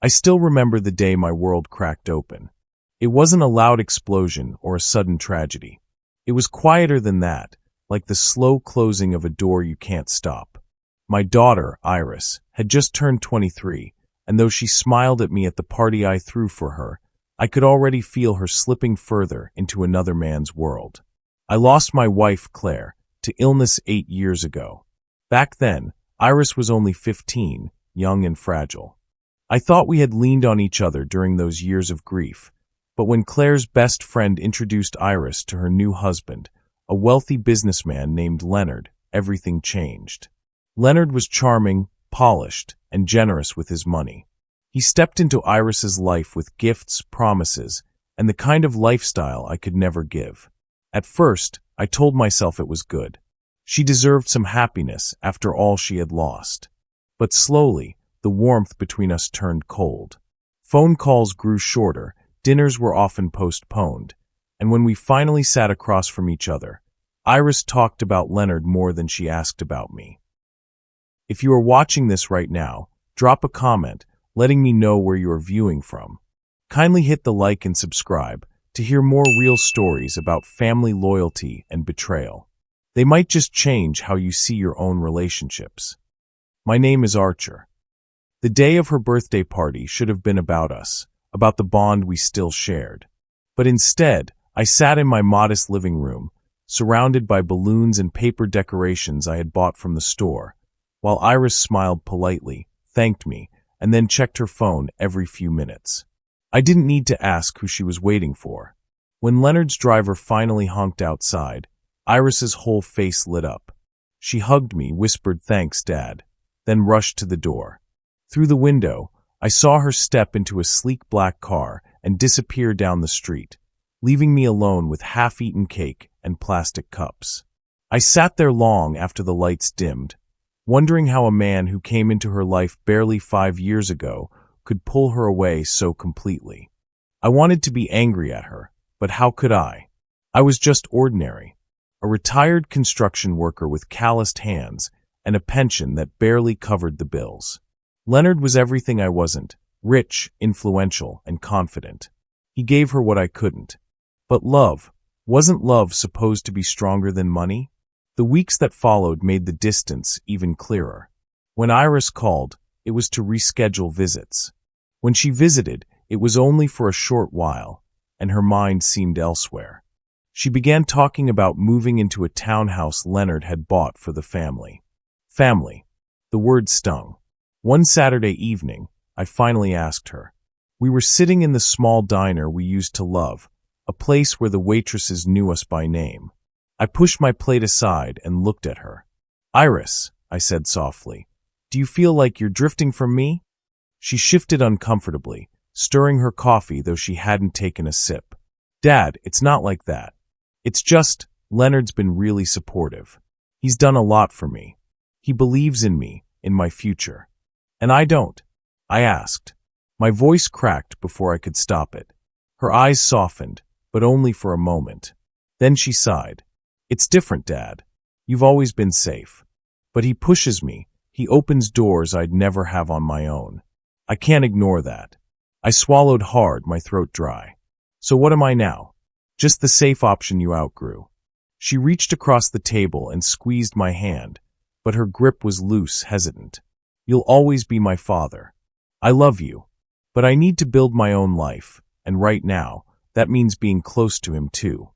I still remember the day my world cracked open. It wasn't a loud explosion or a sudden tragedy. It was quieter than that, like the slow closing of a door you can't stop. My daughter, Iris, had just turned 23, and though she smiled at me at the party I threw for her, I could already feel her slipping further into another man's world. I lost my wife, Claire, to illness 8 years ago. Back then, Iris was only 15, young and fragile. I thought we had leaned on each other during those years of grief, but when Claire's best friend introduced Iris to her new husband, a wealthy businessman named Leonard, everything changed. Leonard was charming, polished, and generous with his money. He stepped into Iris's life with gifts, promises, and the kind of lifestyle I could never give. At first, I told myself it was good. She deserved some happiness after all she had lost. But slowly, the warmth between us turned cold. Phone calls grew shorter, dinners were often postponed, and when we finally sat across from each other, Iris talked about Leonard more than she asked about me. If you are watching this right now, drop a comment letting me know where you are viewing from. Kindly hit the like and subscribe to hear more real stories about family loyalty and betrayal. They might just change how you see your own relationships. My name is Archer. The day of her birthday party should have been about us, about the bond we still shared. But instead, I sat in my modest living room, surrounded by balloons and paper decorations I had bought from the store, while Iris smiled politely, thanked me, and then checked her phone every few minutes. I didn't need to ask who she was waiting for. When Leonard's driver finally honked outside, Iris's whole face lit up. She hugged me, whispered, "Thanks, Dad," then rushed to the door. Through the window, I saw her step into a sleek black car and disappear down the street, leaving me alone with half-eaten cake and plastic cups. I sat there long after the lights dimmed, wondering how a man who came into her life barely 5 years ago could pull her away so completely. I wanted to be angry at her, but how could I? I was just ordinary, a retired construction worker with calloused hands and a pension that barely covered the bills. Leonard was everything I wasn't: rich, influential, and confident. He gave her what I couldn't. But wasn't love supposed to be stronger than money? The weeks that followed made the distance even clearer. When Iris called, it was to reschedule visits. When she visited, it was only for a short while, and her mind seemed elsewhere. She began talking about moving into a townhouse Leonard had bought for the family. Family. The word stung. One Saturday evening, I finally asked her. We were sitting in the small diner we used to love, a place where the waitresses knew us by name. I pushed my plate aside and looked at her. "Iris," I said softly, "do you feel like you're drifting from me?" She shifted uncomfortably, stirring her coffee though she hadn't taken a sip. "Dad, it's not like that. It's just, Leonard's been really supportive. He's done a lot for me. He believes in me, in my future. And I don't." I asked. My voice cracked before I could stop it. Her eyes softened, but only for a moment. Then she sighed. "It's different, Dad. You've always been safe. But he pushes me. He opens doors I'd never have on my own. I can't ignore that." I swallowed hard, my throat dry. "So what am I now?" "Just the safe option you outgrew." She reached across the table and squeezed my hand, but her grip was loose, hesitant. "You'll always be my father. I love you. But I need to build my own life, and right now, that means being close to him too."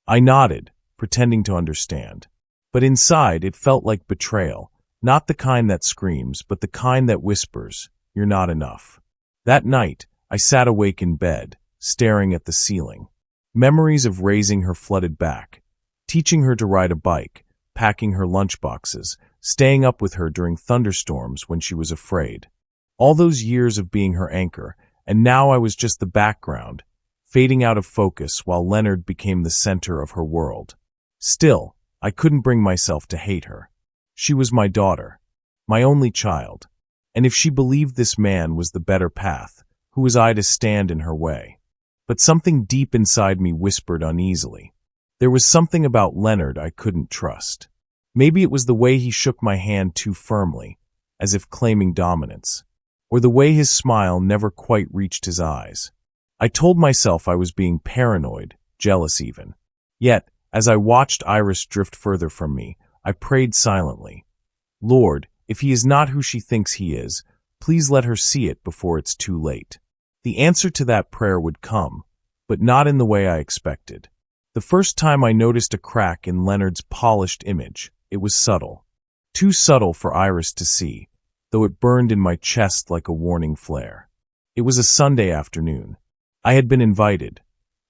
I nodded, pretending to understand. But inside, it felt like betrayal, not the kind that screams, but the kind that whispers, "You're not enough." That night, I sat awake in bed, staring at the ceiling. Memories of raising her flooded back, teaching her to ride a bike, packing her lunchboxes, staying up with her during thunderstorms when she was afraid. All those years of being her anchor, and now I was just the background, fading out of focus while Leonard became the center of her world. Still, I couldn't bring myself to hate her. She was my daughter, my only child, and if she believed this man was the better path, who was I to stand in her way? But something deep inside me whispered uneasily. There was something about Leonard I couldn't trust. Maybe it was the way he shook my hand too firmly, as if claiming dominance. or the way his smile never quite reached his eyes. I told myself I was being paranoid, jealous even. Yet, as I watched Iris drift further from me, I prayed silently. Lord, if he is not who she thinks he is, please let her see it before it's too late. The answer to that prayer would come, but not in the way I expected. The first time I noticed a crack in Leonard's polished image, it was subtle. Too subtle for Iris to see, though it burned in my chest like a warning flare. It was a Sunday afternoon. I had been invited,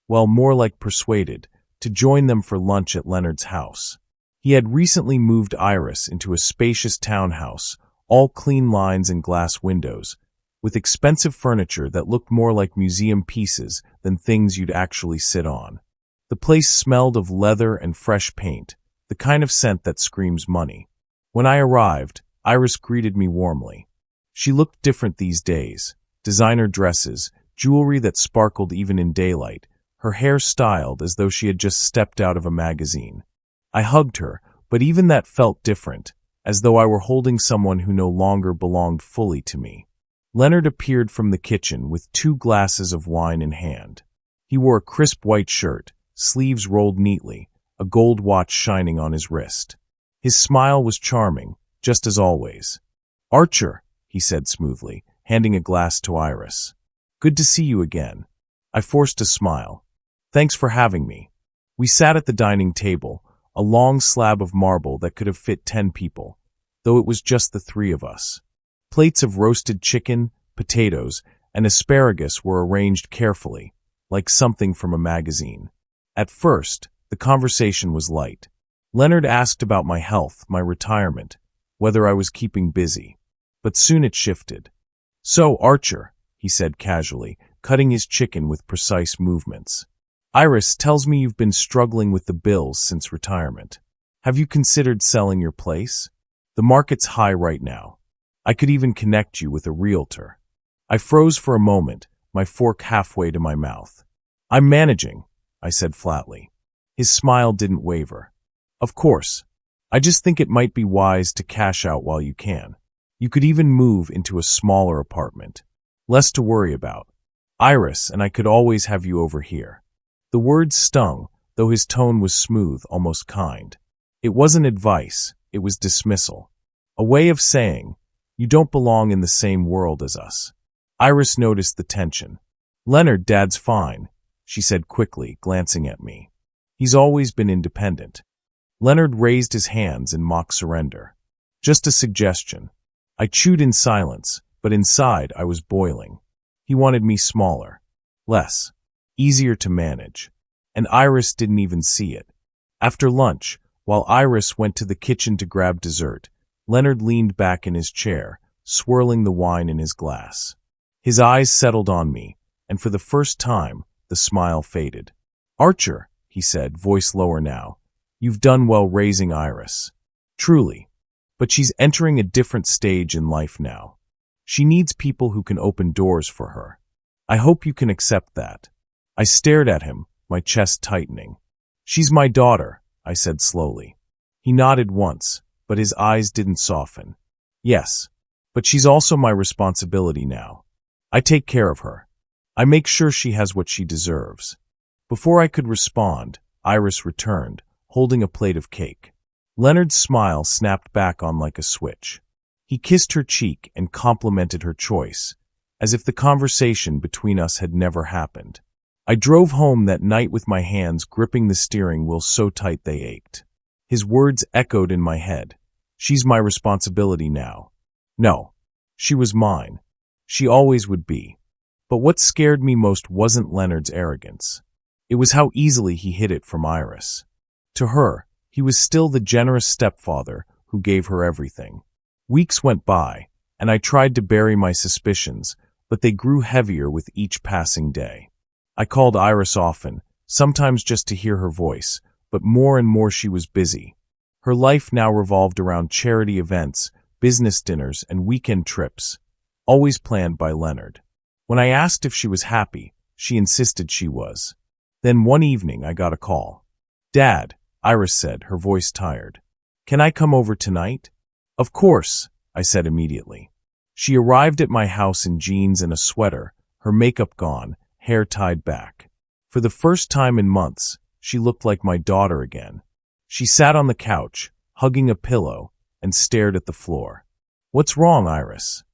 well, more like persuaded, to join them for lunch at Leonard's house. He had recently moved Iris into a spacious townhouse, all clean lines and glass windows, with expensive furniture that looked more like museum pieces than things you'd actually sit on. The place smelled of leather and fresh paint, the kind of scent that screams money. When I arrived, Iris greeted me warmly. She looked different these days. Designer dresses, jewelry that sparkled even in daylight, her hair styled as though she had just stepped out of a magazine. I hugged her, but even that felt different, as though I were holding someone who no longer belonged fully to me. Leonard appeared from the kitchen with 2 glasses of wine in hand. He wore a crisp white shirt, sleeves rolled neatly, a gold watch shining on his wrist. His smile was charming, just as always. "Archer," he said smoothly, handing a glass to Iris. "Good to see you again." I forced a smile. "Thanks for having me." We sat at the dining table, a long slab of marble that could have fit 10 people, though it was just the 3 of us. Plates of roasted chicken, potatoes, and asparagus were arranged carefully, like something from a magazine. At first, the conversation was light. Leonard asked about my health, my retirement, whether I was keeping busy. But soon it shifted. "So, Archer," he said casually, cutting his chicken with precise movements. "Iris tells me you've been struggling with the bills since retirement. Have you considered selling your place? The market's high right now. I could even connect you with a realtor." I froze for a moment, my fork halfway to my mouth. "I'm managing," I said flatly. His smile didn't waver. "Of course. I just think it might be wise to cash out while you can. You could even move into a smaller apartment. Less to worry about. Iris and I could always have you over here." The words stung, though his tone was smooth, almost kind. It wasn't advice, it was dismissal. A way of saying, "You don't belong in the same world as us." Iris noticed the tension. "Leonard, Dad's fine," she said quickly, glancing at me. "He's always been independent." Leonard raised his hands in mock surrender. "Just a suggestion." I chewed in silence, but inside I was boiling. He wanted me smaller, less, easier to manage. And Iris didn't even see it. After lunch, while Iris went to the kitchen to grab dessert, Leonard leaned back in his chair, swirling the wine in his glass. His eyes settled on me, and for the first time, the smile faded. "Archer," he said, voice lower now, "you've done well raising Iris. Truly. But she's entering a different stage in life now. She needs people who can open doors for her. I hope you can accept that." I stared at him, my chest tightening. "She's my daughter," I said slowly. He nodded once, but his eyes didn't soften. "Yes, but she's also my responsibility now. I take care of her. I make sure she has what she deserves." Before I could respond, Iris returned, holding a plate of cake. Leonard's smile snapped back on like a switch. He kissed her cheek and complimented her choice, as if the conversation between us had never happened. I drove home that night with my hands gripping the steering wheel so tight they ached. His words echoed in my head. "She's my responsibility now." No, she was mine. She always would be. But what scared me most wasn't Leonard's arrogance. It was how easily he hid it from Iris. To her, he was still the generous stepfather who gave her everything. Weeks went by, and I tried to bury my suspicions, but they grew heavier with each passing day. I called Iris often, sometimes just to hear her voice, but more and more she was busy. Her life now revolved around charity events, business dinners, and weekend trips, always planned by Leonard. When I asked if she was happy, she insisted she was. Then one evening I got a call. "Dad," Iris said, her voice tired. "Can I come over tonight?" "Of course," I said immediately. She arrived at my house in jeans and a sweater, her makeup gone, hair tied back. For the first time in months, she looked like my daughter again. She sat on the couch, hugging a pillow, and stared at the floor. "What's wrong, Iris?"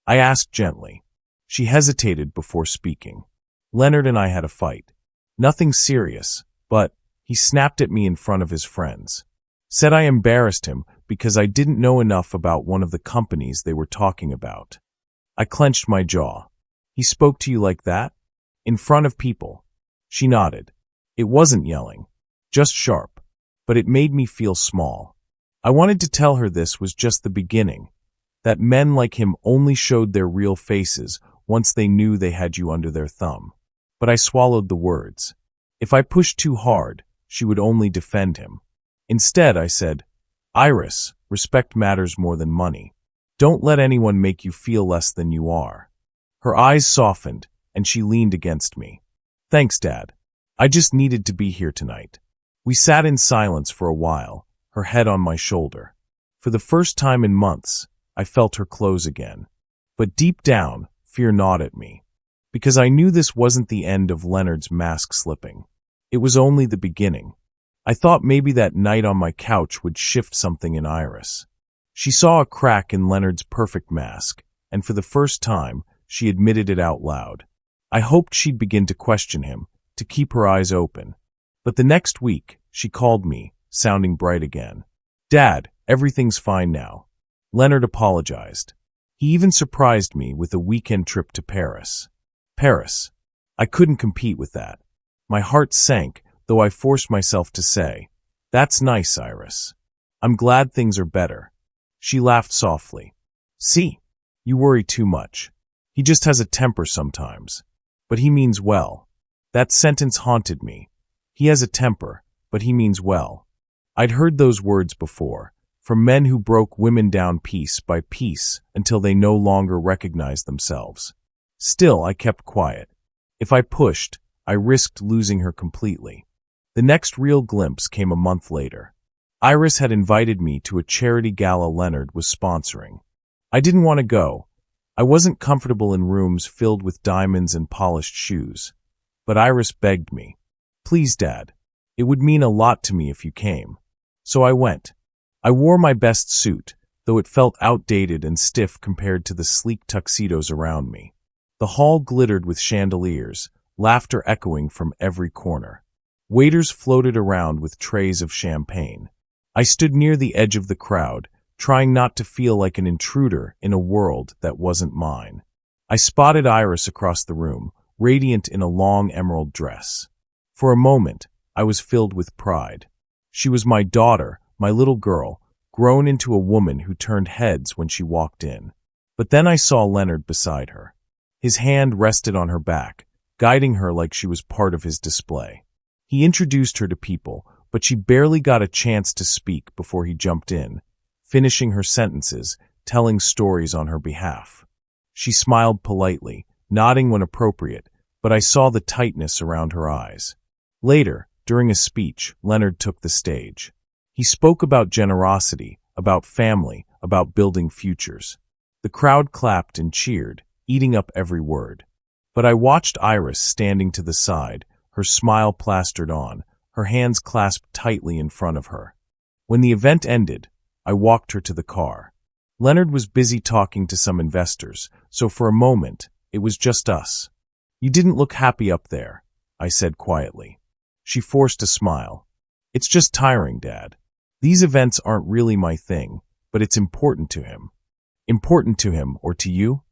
I asked gently. She hesitated before speaking. "Leonard and I had a fight. Nothing serious, but he snapped at me in front of his friends. Said I embarrassed him because I didn't know enough about one of the companies they were talking about." I clenched my jaw. "He spoke to you like that? In front of people?" She nodded. It wasn't yelling, just sharp, but it made me feel small. I wanted to tell her this was just the beginning, that men like him only showed their real faces once they knew they had you under their thumb. But I swallowed the words. If I pushed too hard, she would only defend him. Instead, I said, "Iris, respect matters more than money. Don't let anyone make you feel less than you are." Her eyes softened, and she leaned against me. "Thanks, Dad. I just needed to be here tonight." We sat in silence for a while, her head on my shoulder. For the first time in months, I felt her close again. But deep down, fear gnawed at me. Because I knew this wasn't the end of Leonard's mask slipping. It was only the beginning. I thought maybe that night on my couch would shift something in Iris. She saw a crack in Leonard's perfect mask, and for the first time, she admitted it out loud. I hoped she'd begin to question him, to keep her eyes open. But the next week, she called me, sounding bright again. "Dad, everything's fine now." Leonard apologized. He even surprised me with a weekend trip to Paris. Paris. I couldn't compete with that. My heart sank, though I forced myself to say, "That's nice, Iris. I'm glad things are better." She laughed softly. "See, you worry too much. He just has a temper sometimes. But he means well." That sentence haunted me. He has a temper, but he means well. I'd heard those words before, from men who broke women down piece by piece until they no longer recognized themselves. Still, I kept quiet. If I pushed, I risked losing her completely. The next real glimpse came a month later. Iris had invited me to a charity gala Leonard was sponsoring. I didn't want to go. I wasn't comfortable in rooms filled with diamonds and polished shoes. But Iris begged me. "Please, Dad. It would mean a lot to me if you came." So I went. I wore my best suit, though it felt outdated and stiff compared to the sleek tuxedos around me. The hall glittered with chandeliers, laughter echoing from every corner. Waiters floated around with trays of champagne. I stood near the edge of the crowd, trying not to feel like an intruder in a world that wasn't mine. I spotted Iris across the room, radiant in a long emerald dress. For a moment, I was filled with pride. She was my daughter, my little girl, grown into a woman who turned heads when she walked in. But then I saw Leonard beside her. His hand rested on her back, guiding her like she was part of his display. He introduced her to people, but she barely got a chance to speak before he jumped in, finishing her sentences, telling stories on her behalf. She smiled politely, nodding when appropriate, but I saw the tightness around her eyes. Later, during a speech, Leonard took the stage. He spoke about generosity, about family, about building futures. The crowd clapped and cheered, eating up every word. But I watched Iris standing to the side, her smile plastered on, her hands clasped tightly in front of her. When the event ended, I walked her to the car. Leonard was busy talking to some investors, so for a moment, it was just us. "You didn't look happy up there," I said quietly. She forced a smile. "It's just tiring, Dad. These events aren't really my thing, but it's important to him." "Important to him or to you?"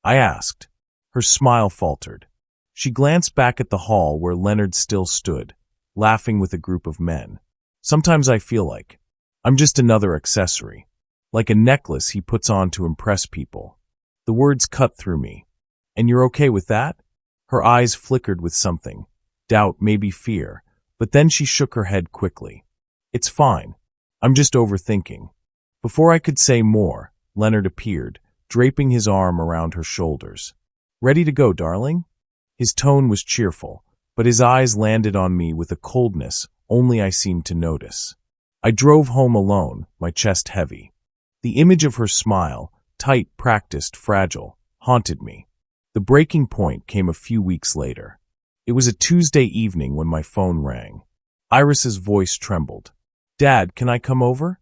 I asked. Her smile faltered. She glanced back at the hall where Leonard still stood, laughing with a group of men. "Sometimes I feel like I'm just another accessory, like a necklace he puts on to impress people." The words cut through me. "And you're okay with that?" Her eyes flickered with something, doubt, maybe fear, but then she shook her head quickly. "It's fine. I'm just overthinking." Before I could say more, Leonard appeared, draping his arm around her shoulders. "Ready to go, darling?" His tone was cheerful, but his eyes landed on me with a coldness only I seemed to notice. I drove home alone, my chest heavy. The image of her smile, tight, practiced, fragile, haunted me. The breaking point came a few weeks later. It was a Tuesday evening when my phone rang. Iris's voice trembled. "Dad, can I come over?"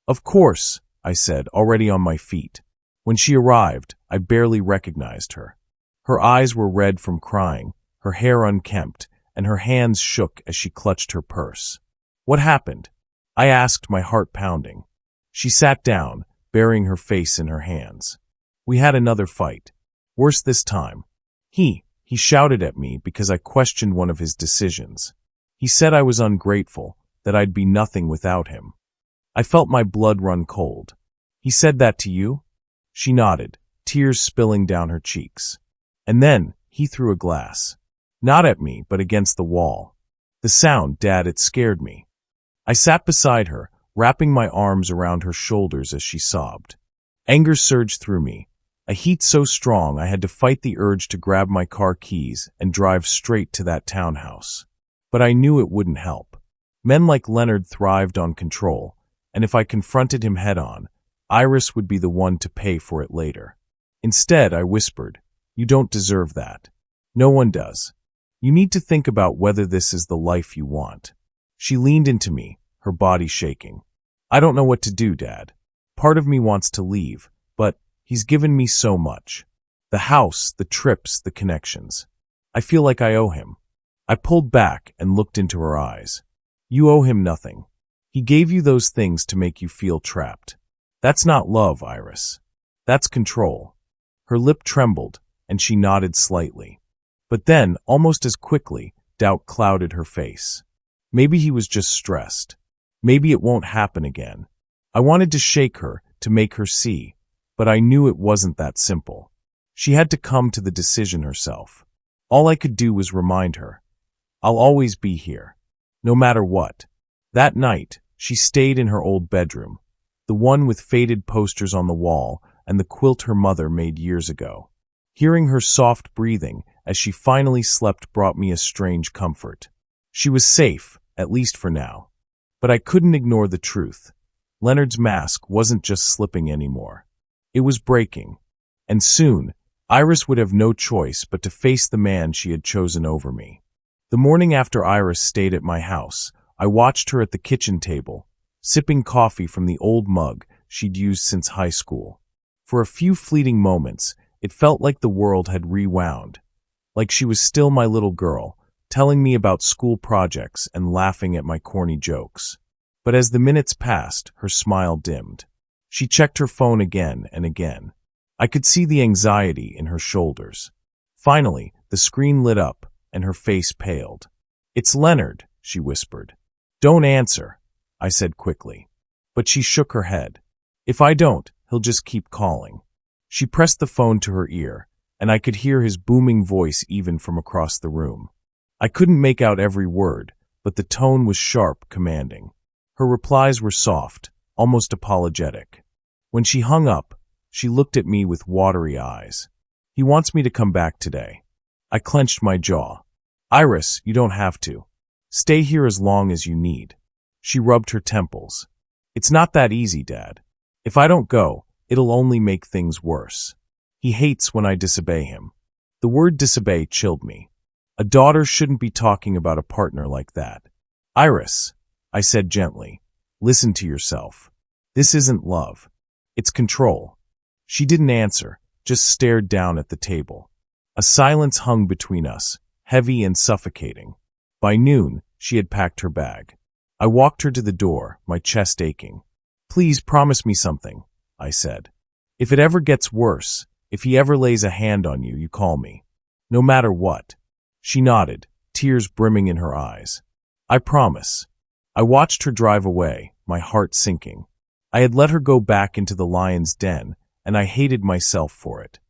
"Of course," I said, already on my feet. When she arrived, I barely recognized her. Her eyes were red from crying, her hair unkempt, and her hands shook as she clutched her purse. "What happened?" I asked, my heart pounding. She sat down, burying her face in her hands. "We had another fight. Worse this time. He shouted at me because I questioned one of his decisions. He said I was ungrateful, that I'd be nothing without him. I felt my blood run cold. "He said that to you?" She nodded, tears spilling down her cheeks. "And then he threw a glass. Not at me, but against the wall. The sound, Dad, it scared me." I sat beside her, wrapping my arms around her shoulders as she sobbed. Anger surged through me, a heat so strong I had to fight the urge to grab my car keys and drive straight to that townhouse. But I knew it wouldn't help. Men like Leonard thrived on control, and if I confronted him head-on, Iris would be the one to pay for it later. Instead, I whispered, "You don't deserve that. No one does. You need to think about whether this is the life you want." She leaned into me, her body shaking. "I don't know what to do, Dad. Part of me wants to leave, but he's given me so much. The house, the trips, the connections. I feel like I owe him." I pulled back and looked into her eyes. "You owe him nothing. He gave you those things to make you feel trapped. That's not love, Iris. That's control." Her lip trembled, and she nodded slightly. But then, almost as quickly, doubt clouded her face. Maybe he was just stressed. Maybe it won't happen again. I wanted to shake her, to make her see, but I knew it wasn't that simple. She had to come to the decision herself. All I could do was remind her, "I'll always be here, no matter what." That night, she stayed in her old bedroom, the one with faded posters on the wall and the quilt her mother made years ago. Hearing her soft breathing as she finally slept brought me a strange comfort. She was safe, at least for now. But I couldn't ignore the truth. Leonard's mask wasn't just slipping anymore. It was breaking. And soon, Iris would have no choice but to face the man she had chosen over me. The morning after Iris stayed at my house, I watched her at the kitchen table, sipping coffee from the old mug she'd used since high school. For a few fleeting moments, it felt like the world had rewound, like she was still my little girl, telling me about school projects and laughing at my corny jokes. But as the minutes passed, her smile dimmed. She checked her phone again and again. I could see the anxiety in her shoulders. Finally, the screen lit up, and her face paled. "It's Leonard," she whispered. "Don't answer," I said quickly. But she shook her head. "If I don't, he'll just keep calling." She pressed the phone to her ear, and I could hear his booming voice even from across the room. I couldn't make out every word, but the tone was sharp, commanding. Her replies were soft, almost apologetic. When she hung up, she looked at me with watery eyes. "He wants me to come back today." I clenched my jaw. "Iris, you don't have to. Stay here as long as you need." She rubbed her temples. "It's not that easy, Dad. If I don't go, it'll only make things worse. He hates when I disobey him." The word disobey chilled me. A daughter shouldn't be talking about a partner like that. "Iris," I said gently, "listen to yourself. This isn't love. It's control." She didn't answer, just stared down at the table. A silence hung between us, heavy and suffocating. By noon, she had packed her bag. I walked her to the door, my chest aching. "Please promise me something," I said. "If it ever gets worse, if he ever lays a hand on you, you call me. No matter what." She nodded, tears brimming in her eyes. "I promise." I watched her drive away, my heart sinking. I had let her go back into the lion's den, and I hated myself for it.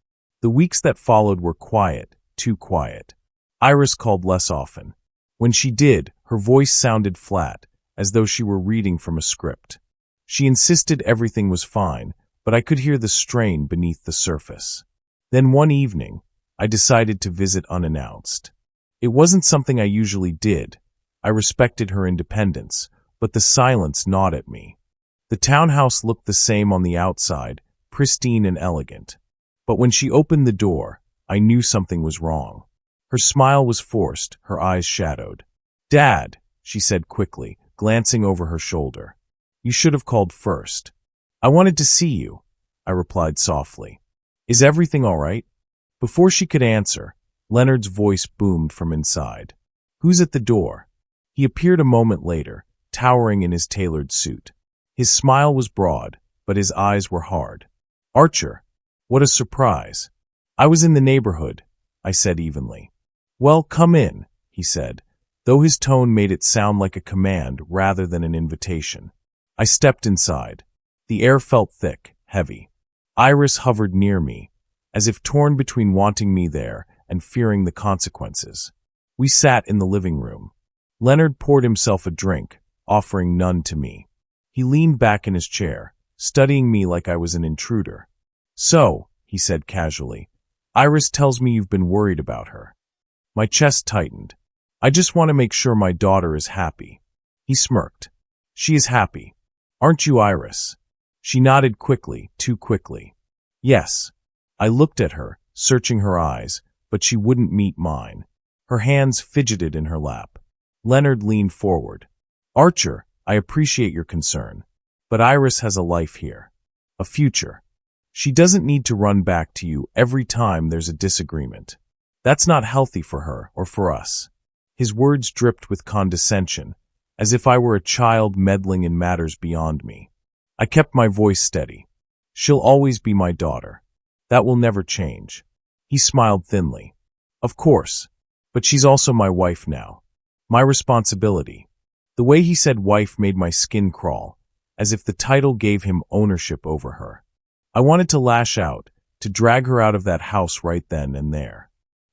The weeks that followed were quiet, too quiet. Iris called less often. When she did, her voice sounded flat, as though she were reading from a script. She insisted everything was fine, but I could hear the strain beneath the surface. Then one evening, I decided to visit unannounced. It wasn't something I usually did. I respected her independence, but the silence gnawed at me. The townhouse looked the same on the outside, pristine and elegant. But when she opened the door, I knew something was wrong. Her smile was forced, her eyes shadowed. "Dad," she said quickly, glancing over her shoulder. "You should have called first." "I wanted to see you," I replied softly. "Is everything all right?" Before she could answer, Leonard's voice boomed from inside. "Who's at the door?" He appeared a moment later, towering in his tailored suit. His smile was broad, but his eyes were hard. "Archer, what a surprise." "I was in the neighborhood," I said evenly. "Well, come in," he said, though his tone made it sound like a command rather than an invitation. I stepped inside. The air felt thick, heavy. Iris hovered near me, as if torn between wanting me there and fearing the consequences. We sat in the living room. Leonard poured himself a drink, offering none to me. He leaned back in his chair, studying me like I was an intruder. "So," he said casually, "Iris tells me you've been worried about her." My chest tightened. "I just want to make sure my daughter is happy." He smirked. "She is happy. Aren't you, Iris?" She nodded quickly, too quickly. "Yes." I looked at her, searching her eyes, but she wouldn't meet mine. Her hands fidgeted in her lap. Leonard leaned forward. "Archer, I appreciate your concern, but Iris has a life here. A future. She doesn't need to run back to you every time there's a disagreement. That's not healthy for her or for us." His words dripped with condescension, as if I were a child meddling in matters beyond me. I kept my voice steady. "She'll always be my daughter. That will never change." He smiled thinly. "Of course, but she's also my wife now. My responsibility." The way he said wife made my skin crawl, as if the title gave him ownership over her. I wanted to lash out, to drag her out of that house right then and there.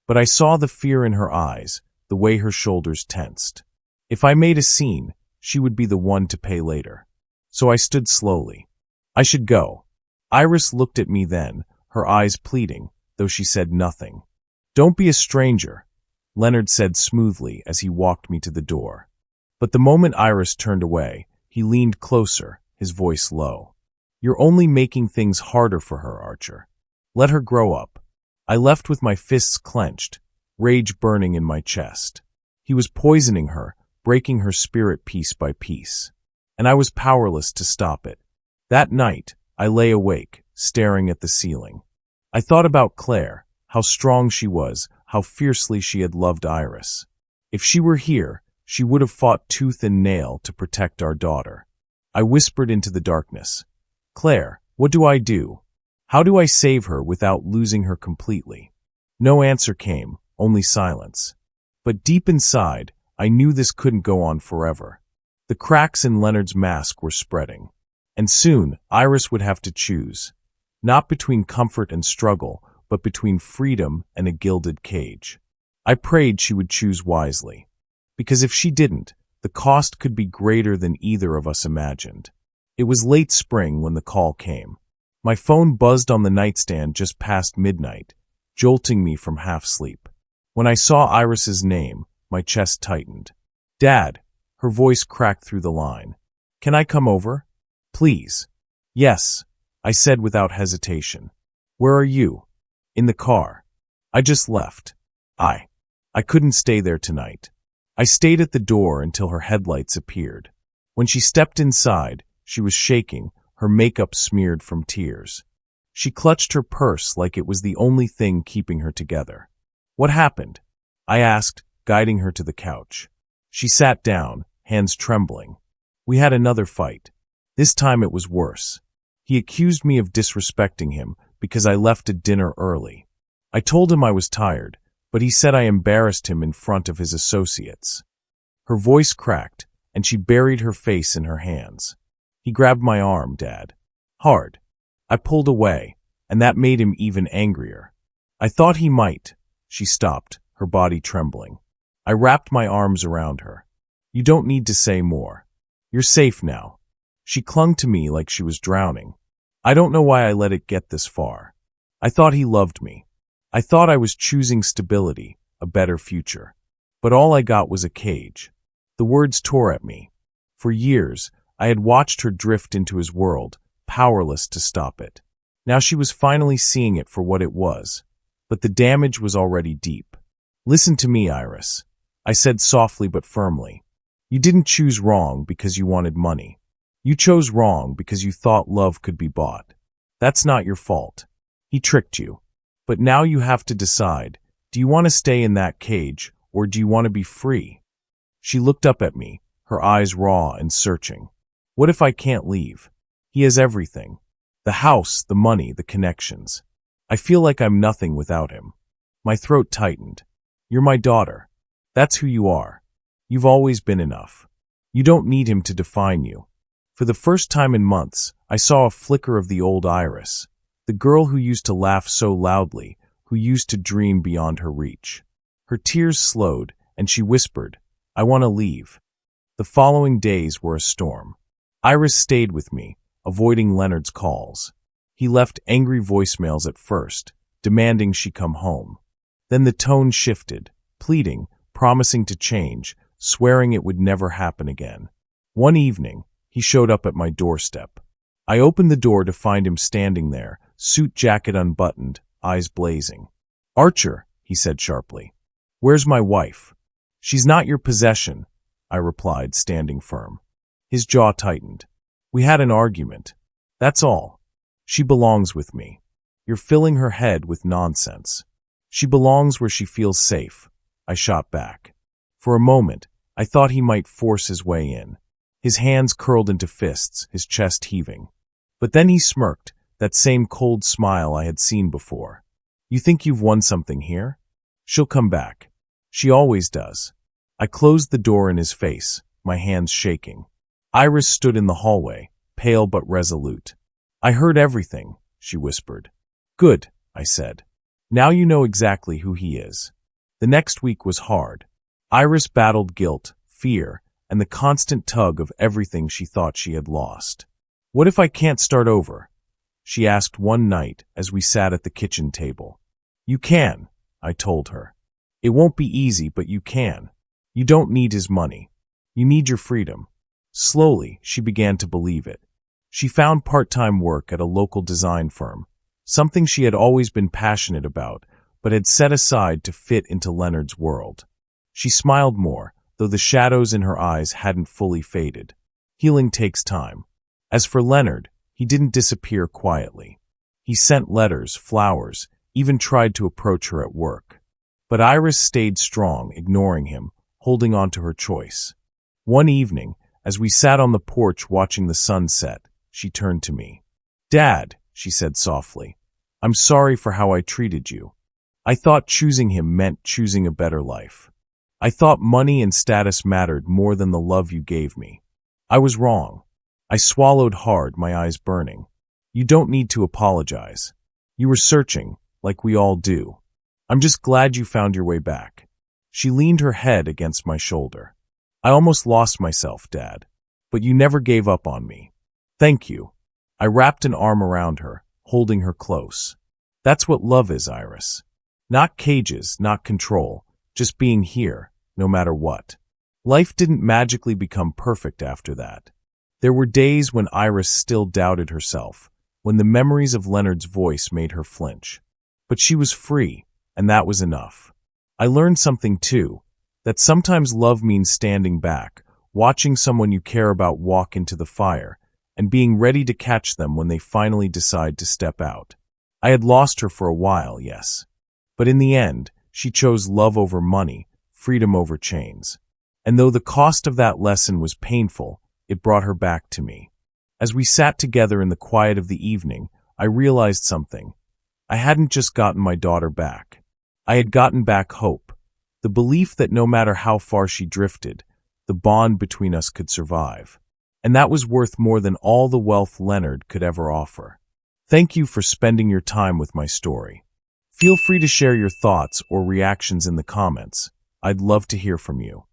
But I saw the fear in her eyes, the way her shoulders tensed. If I made a scene, she would be the one to pay later. So I stood slowly. "I should go." Iris looked at me then, her eyes pleading, though she said nothing. "Don't be a stranger," Leonard said smoothly as he walked me to the door. But the moment Iris turned away, he leaned closer, his voice low. "You're only making things harder for her, Archer. Let her grow up." I left with my fists clenched, rage burning in my chest. He was poisoning her, breaking her spirit piece by piece. And I was powerless to stop it. That night, I lay awake, staring at the ceiling. I thought about Claire, how strong she was, how fiercely she had loved Iris. If she were here, she would have fought tooth and nail to protect our daughter. I whispered into the darkness. "Claire, what do I do? How do I save her without losing her completely?" No answer came, only silence. But deep inside, I knew this couldn't go on forever. The cracks in Leonard's mask were spreading. And soon, Iris would have to choose. Not between comfort and struggle, but between freedom and a gilded cage. I prayed she would choose wisely. Because if she didn't, the cost could be greater than either of us imagined. It was late spring when the call came. My phone buzzed on the nightstand just past midnight, jolting me from half-sleep. When I saw Iris's name, my chest tightened. "Dad," her voice cracked through the line. "Can I come over? Please." "Yes," I said without hesitation. "Where are you?" "In the car. I just left." I couldn't stay there tonight. I stayed at the door until her headlights appeared. When she stepped inside, she was shaking, her makeup smeared from tears. She clutched her purse like it was the only thing keeping her together. "What happened?" I asked, guiding her to the couch. She sat down, hands trembling. "We had another fight. This time it was worse. He accused me of disrespecting him because I left a dinner early. I told him I was tired, but he said I embarrassed him in front of his associates." Her voice cracked, and she buried her face in her hands. "He grabbed my arm, Dad. Hard. I pulled away, and that made him even angrier. I thought he might." She stopped, her body trembling. I wrapped my arms around her. "You don't need to say more. You're safe now." She clung to me like she was drowning. I don't know why I let it get this far. I thought he loved me. I thought I was choosing stability, a better future. But all I got was a cage. The words tore at me. For years, I had watched her drift into his world, powerless to stop it. Now she was finally seeing it for what it was, but the damage was already deep. "Listen to me, Iris," I said softly but firmly. "You didn't choose wrong because you wanted money. You chose wrong because you thought love could be bought. That's not your fault. He tricked you. But now you have to decide, do you want to stay in that cage, or do you want to be free?" She looked up at me, her eyes raw and searching. "What if I can't leave? He has everything. The house, the money, the connections. I feel like I'm nothing without him." My throat tightened. "You're my daughter. That's who you are. You've always been enough. You don't need him to define you." For the first time in months, I saw a flicker of the old Iris, the girl who used to laugh so loudly, who used to dream beyond her reach. Her tears slowed, and she whispered, "I want to leave." The following days were a storm. Iris stayed with me, avoiding Leonard's calls. He left angry voicemails at first, demanding she come home. Then the tone shifted, pleading, promising to change, swearing it would never happen again. One evening, he showed up at my doorstep. I opened the door to find him standing there, suit jacket unbuttoned, eyes blazing. "Archer," he said sharply, "where's my wife?" "She's not your possession," I replied, standing firm. His jaw tightened. "We had an argument. That's all. She belongs with me." "You're filling her head with nonsense." "She belongs where she feels safe," I shot back. For a moment, I thought he might force his way in. His hands curled into fists, his chest heaving. But then he smirked, that same cold smile I had seen before. "You think you've won something here? She'll come back. She always does." I closed the door in his face, my hands shaking. Iris stood in the hallway, pale but resolute. "I heard everything," she whispered. "Good," I said. "Now you know exactly who he is." The next week was hard. Iris battled guilt, fear, and the constant tug of everything she thought she had lost. "What if I can't start over?" she asked one night as we sat at the kitchen table. "You can," I told her. "It won't be easy, but you can. You don't need his money. You need your freedom." Slowly, she began to believe it. She found part-time work at a local design firm, something she had always been passionate about, but had set aside to fit into Leonard's world. She smiled more, though the shadows in her eyes hadn't fully faded. Healing takes time. As for Leonard, he didn't disappear quietly. He sent letters, flowers, even tried to approach her at work. But Iris stayed strong, ignoring him, holding on to her choice. One evening, as we sat on the porch watching the sun set, she turned to me. "Dad," she said softly, "I'm sorry for how I treated you. I thought choosing him meant choosing a better life. I thought money and status mattered more than the love you gave me. I was wrong." I swallowed hard, my eyes burning. "You don't need to apologize. You were searching, like we all do. I'm just glad you found your way back." She leaned her head against my shoulder. "I almost lost myself, Dad, but you never gave up on me. Thank you." I wrapped an arm around her, holding her close. "That's what love is, Iris. Not cages, not control, just being here, no matter what." Life didn't magically become perfect after that. There were days when Iris still doubted herself, when the memories of Leonard's voice made her flinch. But she was free, and that was enough. I learned something too, that sometimes love means standing back, watching someone you care about walk into the fire, and being ready to catch them when they finally decide to step out. I had lost her for a while, yes. But in the end, she chose love over money, freedom over chains. And though the cost of that lesson was painful, it brought her back to me. As we sat together in the quiet of the evening, I realized something. I hadn't just gotten my daughter back. I had gotten back hope, the belief that no matter how far she drifted, the bond between us could survive. And that was worth more than all the wealth Leonard could ever offer. Thank you for spending your time with my story. Feel free to share your thoughts or reactions in the comments. I'd love to hear from you.